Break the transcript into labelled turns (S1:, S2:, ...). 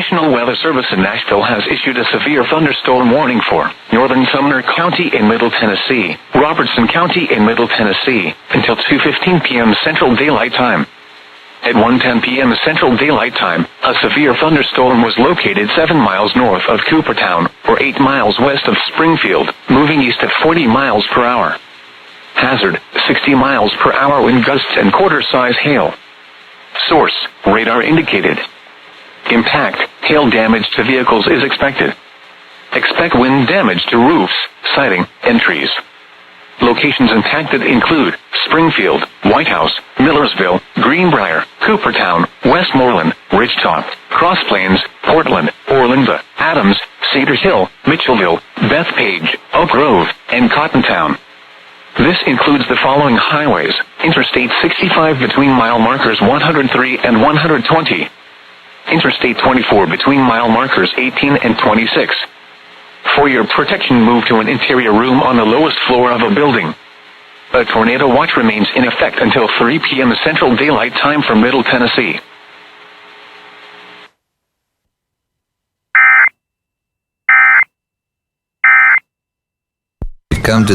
S1: National Weather Service in Nashville has issued a severe thunderstorm warning for northern Sumner County in Middle Tennessee, Robertson County in Middle Tennessee, until 2:15 p.m. Central Daylight Time. At 1:10 p.m. Central Daylight Time, a severe thunderstorm was located 7 miles north of Coopertown, or 8 miles west of Springfield, moving east at 40 miles per hour. Hazard, 60 miles per hour wind gusts and quarter-size hail. Source, radar indicated. Impact, hail damage to vehicles is expected. Expect wind damage to roofs, siding, and trees. Locations impacted include Springfield, White House, Millersville, Greenbrier, Coopertown, Westmoreland, Ridgetop, Cross Plains, Portland, Orlinda, Adams, Cedars Hill, Mitchellville, Bethpage, Oak Grove, and Cottontown. This includes the following highways: Interstate 65 between mile markers 103 and 120. Interstate 24 between mile markers 18 and 26. For your protection, move to an interior room on the lowest floor of a building. A tornado watch remains in effect until 3 p.m. Central Daylight Time for Middle Tennessee.
S2: Come to